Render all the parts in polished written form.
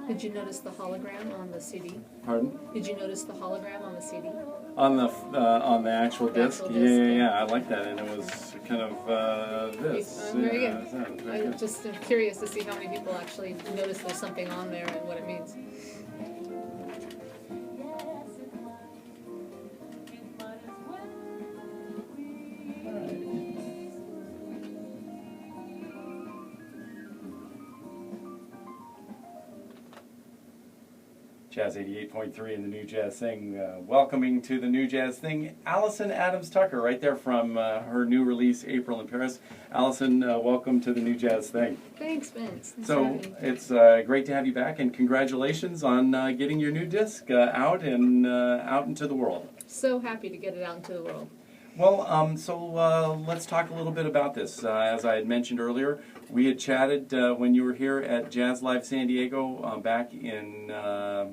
Did you notice the hologram on the CD? Pardon? Did you notice the hologram on the CD? On the actual disc? Actual Yeah, disc, yeah, yeah. yeah. I like that, and it was kind of this. Very Yeah, good. that was very I'm good. just curious to see how many people actually notice there's something on there and what it means. Jazz 88.3 in the New Jazz Thing. Welcoming to the New Jazz Thing, Allison Adams Tucker, right there from her new release, April in Paris. Allison, welcome to the New Jazz Thing. Thanks, Vince. Thanks for So having me. it's great to have you back, and congratulations on getting your new disc out and out into the world. So happy to get it out into the world. Well, let's talk a little bit about this. As I had mentioned earlier, we had chatted when you were here at Jazz Live San Diego back in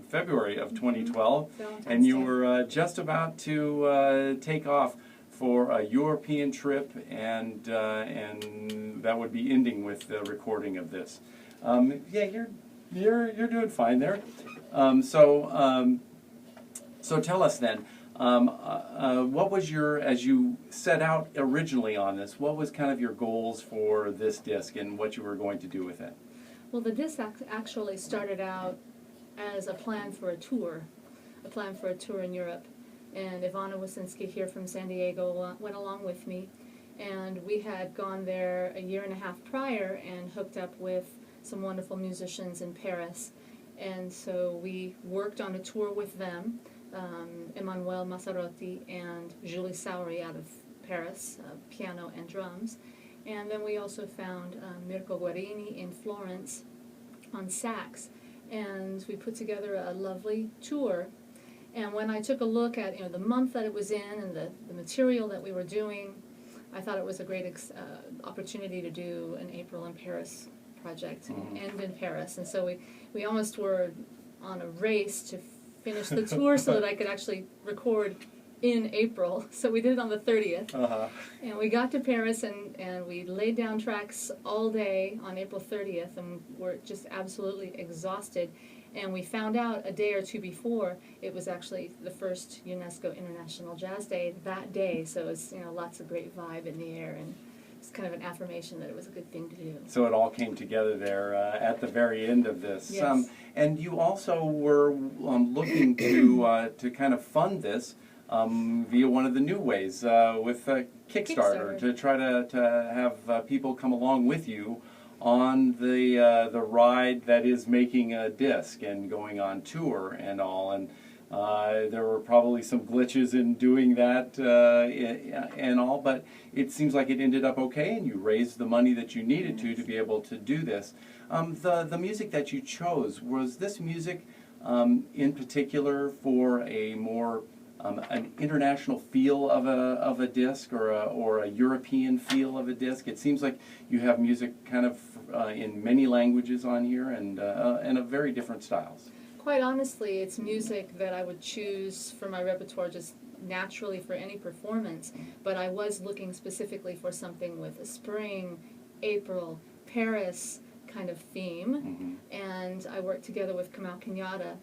February of 2012, and you were just about to take off for a European trip, and that would be ending with the recording of this. Yeah, you're doing fine there. So tell us then. What was as you set out originally on this, what was kind of your goals for this disc and what you were going to do with it? Well, the disc actually started out as a plan for a tour in Europe. And Ivana Wasinski here from San Diego went along with me. And we had gone there a year and a half prior and hooked up with some wonderful musicians in Paris. And so we worked on a tour with them. Emmanuel Massarotti and Julie Sowery out of Paris, piano and drums. And then we also found Mirko Guarini in Florence on sax. And we put together a lovely tour. And when I took a look at the month that it was in and the material that we were doing, I thought it was a great opportunity to do an April in Paris project and end in Paris. And so we almost were on a race to finish the tour so that I could actually record in April. So we did it on the 30th. And we got to Paris and we laid down tracks all day on April 30th and were just absolutely exhausted. And we found out a day or two before it was actually the first UNESCO International Jazz Day that day. So it was lots of great vibe in the air, and it's kind of an affirmation that it was a good thing to do. So it all came together there at the very end of this. Yes. And you also were looking to kind of fund this via one of the new ways with Kickstarter, to try to have people come along with you on the ride that is making a disc and going on tour and all. And there were probably some glitches in doing that and all, but it seems like it ended up okay, and you raised the money that you needed to be able to do this. The music that you chose, was this music in particular for a more an international feel of a disc, or a European feel of a disc? It seems like you have music kind of in many languages on here and of very different styles. Quite honestly, it's music that I would choose for my repertoire just naturally for any performance, but I was looking specifically for something with a spring, April, Paris kind of theme, and I worked together with Kamal Kenyatta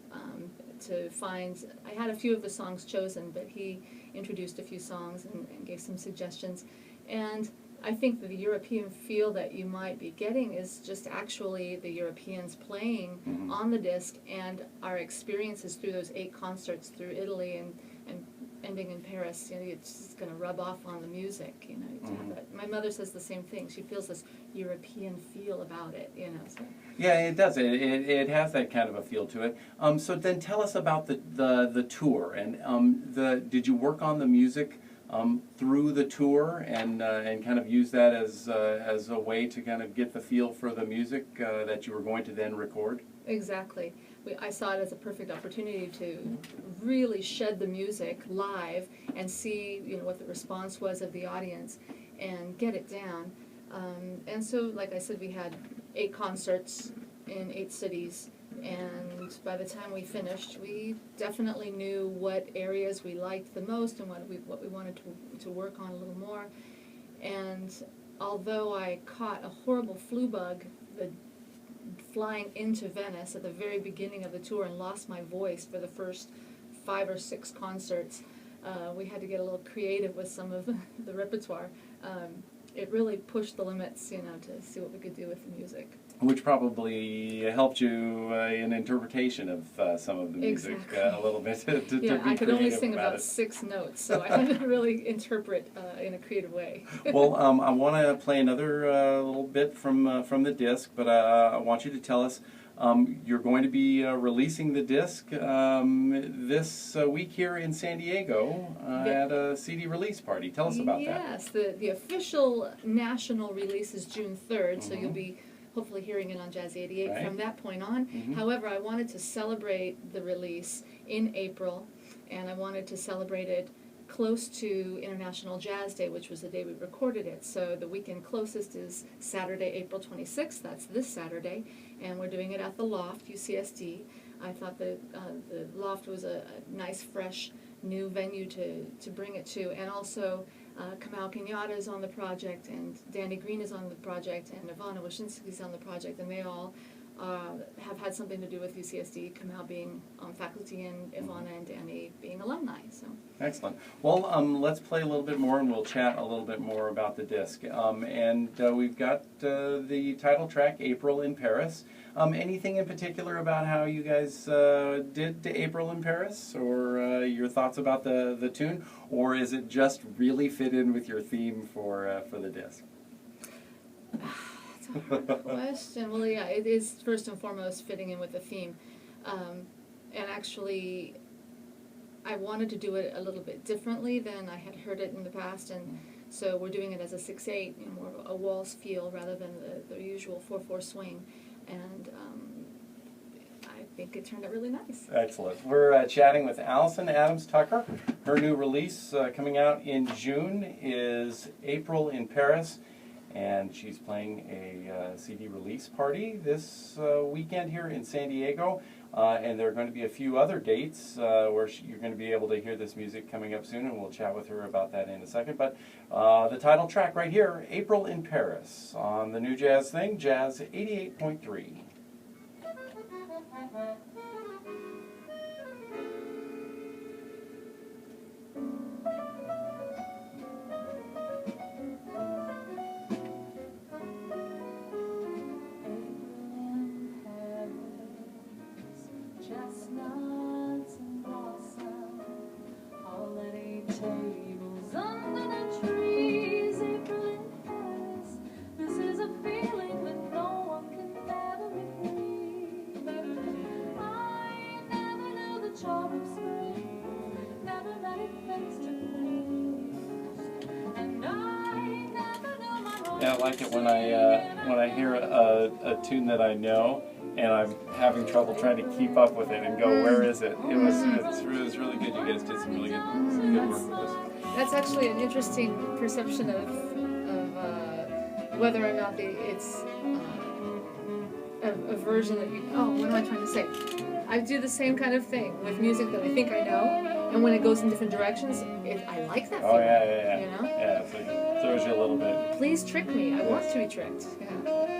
to find, I had a few of the songs chosen, but he introduced a few songs and gave some suggestions, and I think that the European feel that you might be getting is just actually the Europeans playing on the disc, and our experiences through those 8 concerts through Italy and ending in Paris. It's just going to rub off on the music. To have that. My mother says the same thing. She feels this European feel about it. So. Yeah, it does. It has that kind of a feel to it. So then tell us about the tour, and did you work on the music through the tour and kind of use that as a way to kind of get the feel for the music that you were going to then record? Exactly. I saw it as a perfect opportunity to really shed the music live and see what the response was of the audience and get it down. And so, like I said, we had 8 concerts in 8 cities. And by the time we finished, we definitely knew what areas we liked the most and what we wanted to work on a little more. And although I caught a horrible flu bug the flying into Venice at the very beginning of the tour and lost my voice for the first 5 or 6 concerts. We had to get a little creative with some of the repertoire. It really pushed the limits, you know, to see what we could do with the music. Which probably helped you in interpretation of some of the music a little bit. To I could only sing about about 6 notes, so I had to really interpret in a creative way. Well, I want to play another little bit from the disc, but I want you to tell us you're going to be releasing the disc this week here in San Diego at a CD release party. Tell us about that. Yes, the official national release is June 3rd, so you'll be hopefully hearing it on Jazz 88 from that point on. However, I wanted to celebrate the release in April, and I wanted to celebrate it close to International Jazz Day, which was the day we recorded it. So the weekend closest is Saturday, April 26th. That's this Saturday, and we're doing it at the Loft, UCSD. I thought the Loft was a nice, fresh, new venue to bring it to, and also Kamau Kenyatta is on the project, and Danny Green is on the project, and Ivana Wyszynski is on the project, and they all have had something to do with UCSD, Kamau being on faculty and Ivana and Danny being alumni. So excellent. Well, let's play a little bit more, and we'll chat a little bit more about the disc. And we've got the title track, April in Paris. Anything in particular about how you guys did April in Paris, or your thoughts about the tune, or is it just really fit in with your theme for the disc? That's a hard question. Well, yeah, it is first and foremost fitting in with the theme, and actually, I wanted to do it a little bit differently than I had heard it in the past, and so we're doing it as a 6/8, you know, more of a waltz feel rather than the usual 4/4 swing. And I think it turned out really nice. Excellent. We're chatting with Allison Adams Tucker. Her new release coming out in June is April in Paris, and she's playing a CD release party this weekend here in San Diego. And there are going to be a few other dates where you're going to be able to hear this music coming up soon, and we'll chat with her about that in a second. But the title track right here, April in Paris, on the New Jazz Thing, Jazz 88.3. Chestnuts and blossom, holiday tables under the trees, April in Paris. This is a feeling that no one can ever be free. I never knew the charm of spring, never let it face to please, and I never knew my Yeah, I like it when I hear a tune that I know, and I'm having trouble trying to keep up with it and go, where is it? It was really good. You guys did some really good work with this. That's actually an interesting perception of whether or not it's a version that you. Oh, what am I trying to say? I do the same kind of thing with music that I think I know, and when it goes in different directions, I like that feeling. Oh yeah. You know? Yeah, so it throws you a little bit. Please trick me. I want to be tricked. Yeah.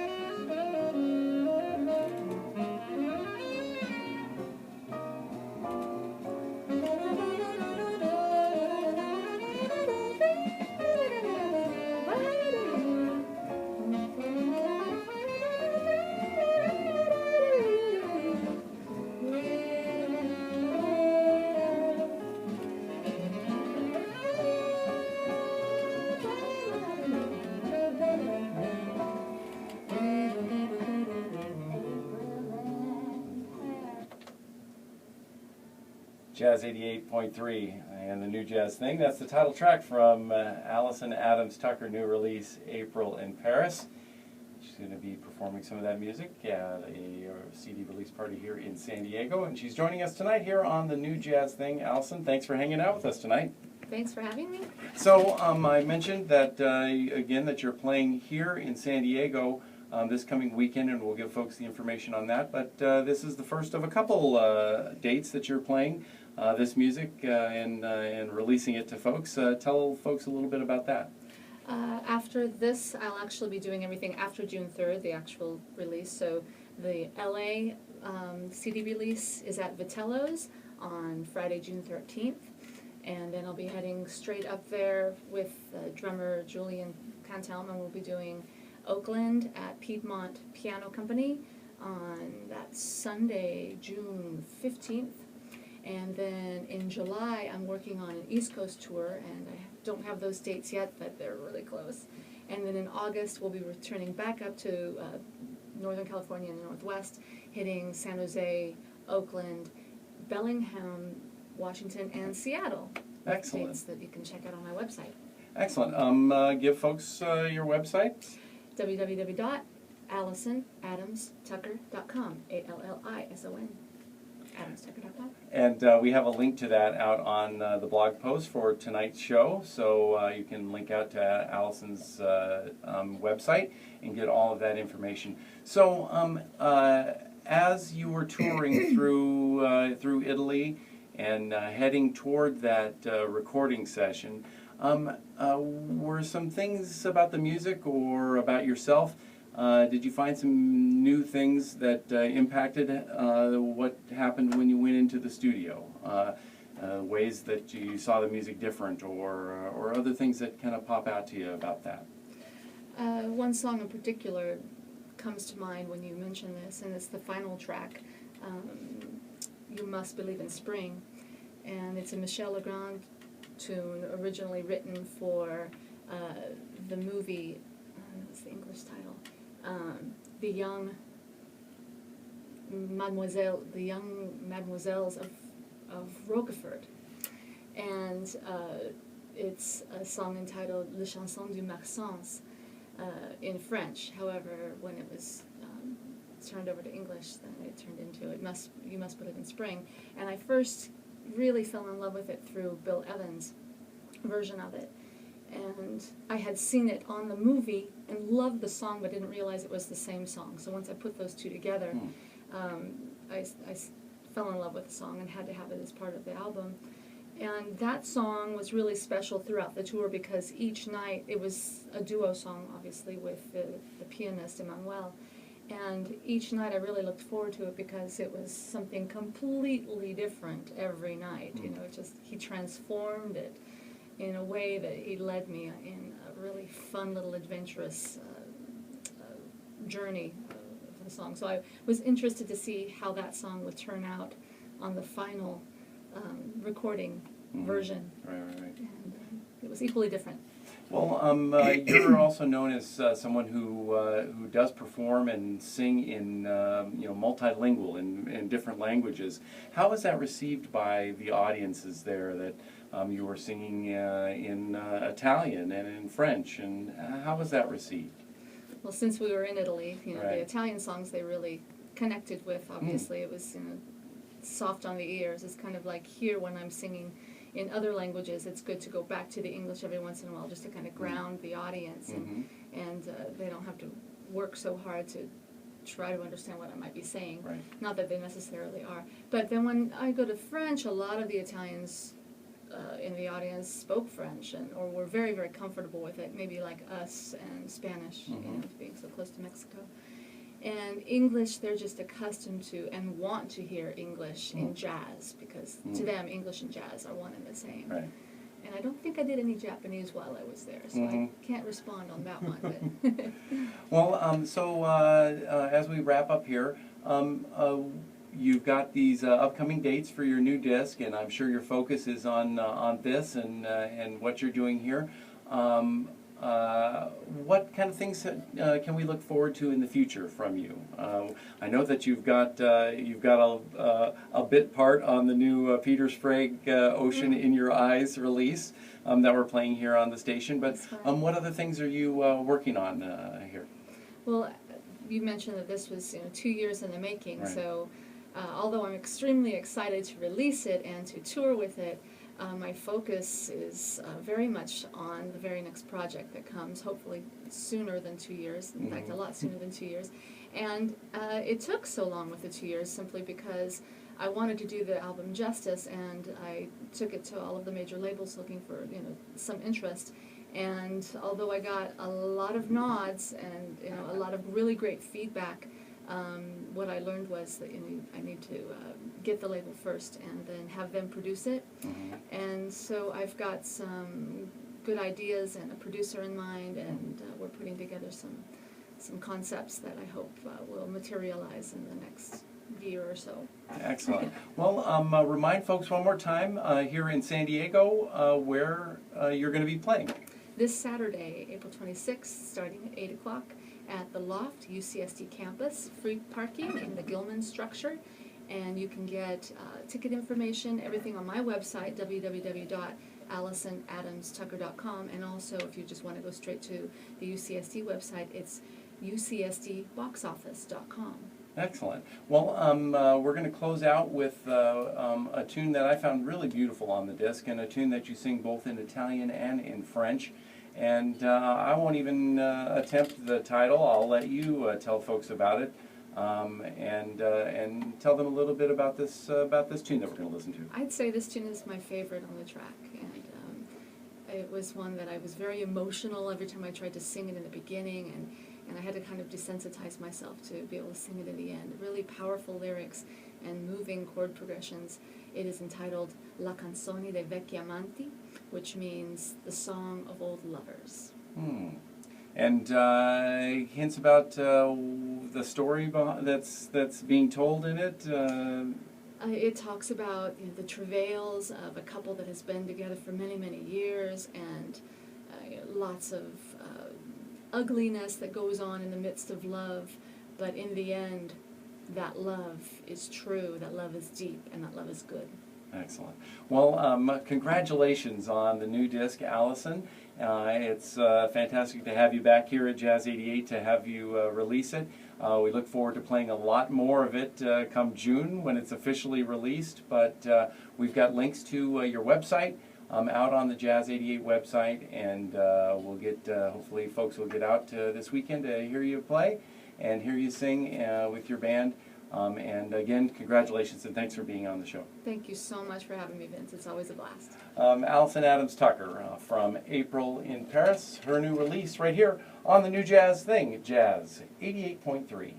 Jazz 88.3 and the New Jazz Thing. That's the title track from Allison Adams Tucker, new release, April in Paris. She's going to be performing some of that music at a CD release party here in San Diego, and she's joining us tonight here on the New Jazz Thing. Allison, thanks for hanging out with us tonight. Thanks for having me. So I mentioned that, again, that you're playing here in San Diego this coming weekend, and we'll give folks the information on that. But this is the first of a couple dates that you're playing this music and releasing it to folks. Tell folks a little bit about that. After this, I'll actually be doing everything after June 3rd, the actual release. So the LA CD release is at Vitello's on Friday, June 13th. And then I'll be heading straight up there with drummer Julian Cantelm, and we'll be doing Oakland at Piedmont Piano Company on that Sunday, June 15th. And then in July, I'm working on an East Coast tour, and I don't have those dates yet, but they're really close. And then in August, we'll be returning back up to Northern California and the Northwest, hitting San Jose, Oakland, Bellingham, Washington, and Seattle. Excellent. Dates that you can check out on my website. Excellent. Give folks your website. www.AllisonAdamsTucker.com. ALLISON. AdamsTucker.com. And we have a link to that out on the blog post for tonight's show, so you can link out to Allison's website and get all of that information. So as you were touring through Italy and heading toward that recording session, were some things about the music or about yourself? Did you find some new things that impacted what happened when you went into the studio? Ways that you saw the music different, or other things that kind of pop out to you about that? One song in particular comes to mind when you mention this, and it's the final track, You Must Believe in Spring. And it's a Michel Legrand tune originally written for the movie, what's the English title? The Young Mademoiselles of Roquefort. And it's a song entitled Le Chanson du Maxence in French. However, when it was turned over to English, then it turned into You Must Believe in Spring. And I first really fell in love with it through Bill Evans' version of it. And I had seen it on the movie and loved the song, but didn't realize it was the same song. So once I put those two together, I fell in love with the song and had to have it as part of the album. And that song was really special throughout the tour because each night, it was a duo song, obviously, with the pianist, Emmanuel. And each night I really looked forward to it because it was something completely different every night. You know, he transformed it in a way that he led me in a really fun little adventurous journey of the song. So I was interested to see how that song would turn out on the final recording version. Right. And it was equally different. Well, you're also known as someone who does perform and sing in multilingual in different languages. How was that received by the audiences there? That you were singing in Italian and in French, and how was that received? Well, since we were in Italy, Right. the Italian songs they really connected with. Obviously, it was soft on the ears. It's kind of like here when I'm singing in other languages, it's good to go back to the English every once in a while just to kind of ground the audience, and they don't have to work so hard to try to understand what I might be saying. Right. Not that they necessarily are. But then when I go to French, a lot of the Italians in the audience spoke French or were very, very comfortable with it, maybe like us and Spanish, being so close to Mexico. And English, they're just accustomed to and want to hear English in jazz because to them, English and jazz are one and the same. Right. And I don't think I did any Japanese while I was there, so I can't respond on that one. But Well, so as we wrap up here, you've got these upcoming dates for your new disc, and I'm sure your focus is on this and what you're doing here. What kind of things can we look forward to in the future from you? I know that you've got a bit part on the new Peter Sprague "Ocean in Your Eyes" release that we're playing here on the station. But what other things are you working on here? well, you mentioned that this was 2 years in the making. Right. So although I'm extremely excited to release it and to tour with it, my focus is very much on the very next project that comes, hopefully sooner than 2 years, in fact a lot sooner than 2 years. And it took so long with the 2 years simply because I wanted to do the album justice, and I took it to all of the major labels looking for some interest. And although I got a lot of nods and a lot of really great feedback, what I learned was that I need to get the label first and then have them produce it. Mm-hmm. And so I've got some good ideas and a producer in mind, and we're putting together some concepts that I hope will materialize in the next year or so. Excellent. Well, remind folks one more time here in San Diego where you're going to be playing. This Saturday, April 26th, starting at 8 o'clock at the Loft, UCSD campus, free parking in the Gilman structure, and you can get ticket information, everything on my website, www.AllisonAdamsTucker.com, and also if you just want to go straight to the UCSD website, it's UCSDBoxOffice.com. Excellent. Well, we're going to close out with a tune that I found really beautiful on the disc, and a tune that you sing both in Italian and in French. And I won't even attempt the title. I'll let you tell folks about it, and tell them a little bit about this tune that we're going to listen to. I'd say this tune is my favorite on the track, and it was one that I was very emotional every time I tried to sing it in the beginning, and I had to kind of desensitize myself to be able to sing it in the end. Really powerful lyrics and moving chord progressions. It is entitled La Canzone dei Vecchi Amanti, which means the song of old lovers. And hints about the story that's being told in it. It talks about the travails of a couple that has been together for many, many years, and lots of ugliness that goes on in the midst of love, but in the end, that love is true, that love is deep, and that love is good. Excellent. Well, congratulations on the new disc, Allison. It's fantastic to have you back here at Jazz 88 to have you release it. We look forward to playing a lot more of it come June when it's officially released, but we've got links to your website out on the Jazz 88 website, and we'll get, hopefully folks will get out this weekend to hear you play and hear you sing with your band. And again, congratulations and thanks for being on the show. Thank you so much for having me, Vince. It's always a blast. Allison Adams Tucker from April in Paris, her new release right here on the New Jazz Thing, Jazz 88.3.